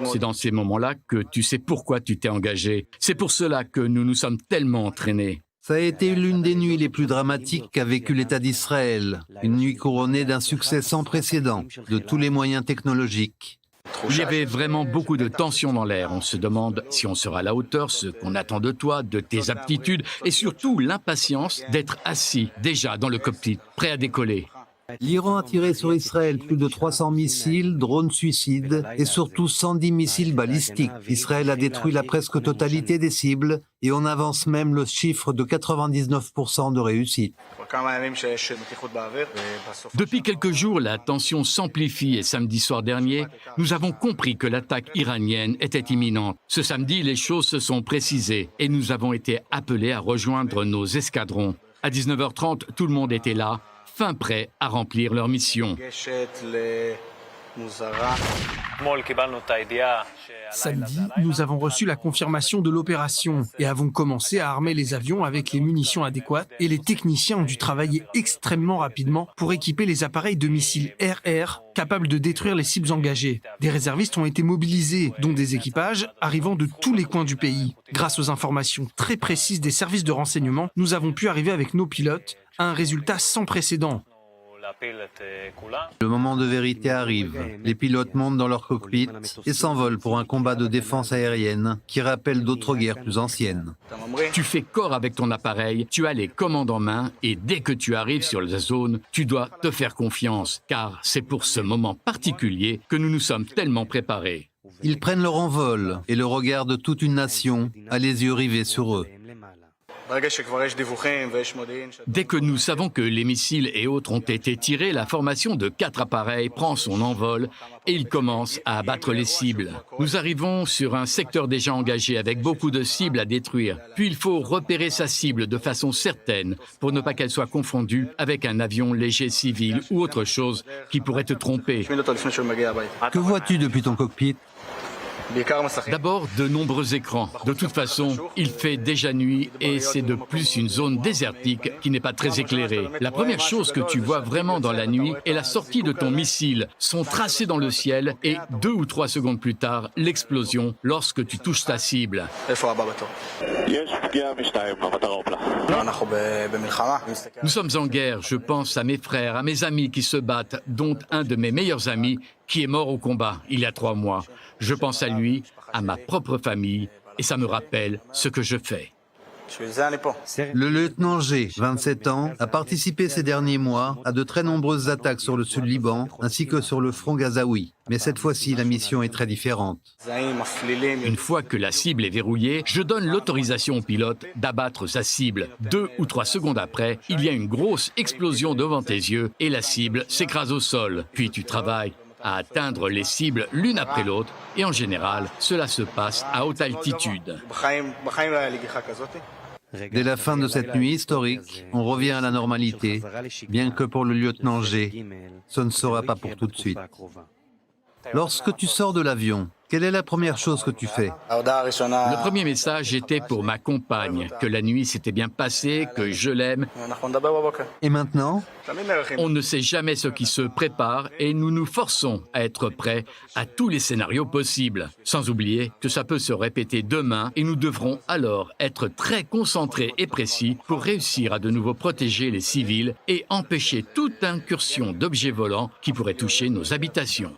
C'est dans ces moments-là que tu sais pourquoi tu t'es engagé. C'est pour cela que nous nous sommes tellement entraînés. Ça a été l'une des nuits les plus dramatiques qu'a vécu l'État d'Israël. Une nuit couronnée d'un succès sans précédent de tous les moyens technologiques. Il y avait vraiment beaucoup de tension dans l'air. On se demande si on sera à la hauteur, ce qu'on attend de toi, de tes aptitudes et surtout l'impatience d'être assis déjà dans le cockpit, prêt à décoller. L'Iran a tiré sur Israël plus de 300 missiles, drones suicides et surtout 110 missiles balistiques. Israël a détruit la presque totalité des cibles et on avance même le chiffre de 99% de réussite. Depuis quelques jours, la tension s'amplifie et samedi soir dernier, nous avons compris que l'attaque iranienne était imminente. Ce samedi, les choses se sont précisées et nous avons été appelés à rejoindre nos escadrons. À 19h30, tout le monde était là, fin prêt à remplir leur mission. Samedi, nous avons reçu la confirmation de l'opération et avons commencé à armer les avions avec les munitions adéquates et les techniciens ont dû travailler extrêmement rapidement pour équiper les appareils de missiles air-air capables de détruire les cibles engagées. Des réservistes ont été mobilisés, dont des équipages arrivant de tous les coins du pays. Grâce aux informations très précises des services de renseignement, nous avons pu arriver avec nos pilotes à un résultat sans précédent. Le moment de vérité arrive. Les pilotes montent dans leur cockpit et s'envolent pour un combat de défense aérienne qui rappelle d'autres guerres plus anciennes. Tu fais corps avec ton appareil, tu as les commandes en main et dès que tu arrives sur la zone, tu dois te faire confiance car c'est pour ce moment particulier que nous nous sommes tellement préparés. Ils prennent leur envol et le regard de toute une nation a les yeux rivés sur eux. Dès que nous savons que les missiles et autres ont été tirés, la formation de 4 appareils prend son envol et il commence à abattre les cibles. Nous arrivons sur un secteur déjà engagé avec beaucoup de cibles à détruire. Puis il faut repérer sa cible de façon certaine pour ne pas qu'elle soit confondue avec un avion léger civil ou autre chose qui pourrait te tromper. Que vois-tu depuis ton cockpit ? D'abord, de nombreux écrans. De toute façon, il fait déjà nuit et c'est de plus une zone désertique qui n'est pas très éclairée. La première chose que tu vois vraiment dans la nuit est la sortie de ton missile. Son tracé dans le ciel et 2 ou 3 secondes plus tard, l'explosion lorsque tu touches ta cible. Nous sommes en guerre. Je pense à mes frères, à mes amis qui se battent, dont un de mes meilleurs amis qui est mort au combat il y a 3 mois. Je pense à lui, à ma propre famille, et ça me rappelle ce que je fais. Le lieutenant G, 27 ans, a participé ces derniers mois à de très nombreuses attaques sur le Sud-Liban ainsi que sur le front gazaoui. Mais cette fois-ci, la mission est très différente. Une fois que la cible est verrouillée, je donne l'autorisation au pilote d'abattre sa cible. 2 ou 3 secondes après, il y a une grosse explosion devant tes yeux et la cible s'écrase au sol. Puis tu travailles à atteindre les cibles l'une après l'autre et en général, cela se passe à haute altitude. Dès la fin de cette nuit historique, on revient à la normalité, bien que pour le lieutenant G, ce ne sera pas pour tout de suite. Lorsque tu sors de l'avion, quelle est la première chose que tu fais ? Le premier message était pour ma compagne, que la nuit s'était bien passée, que je l'aime. Et maintenant ? On ne sait jamais ce qui se prépare et nous nous forçons à être prêts à tous les scénarios possibles. Sans oublier que ça peut se répéter demain et nous devrons alors être très concentrés et précis pour réussir à de nouveau protéger les civils et empêcher toute incursion d'objets volants qui pourraient toucher nos habitations.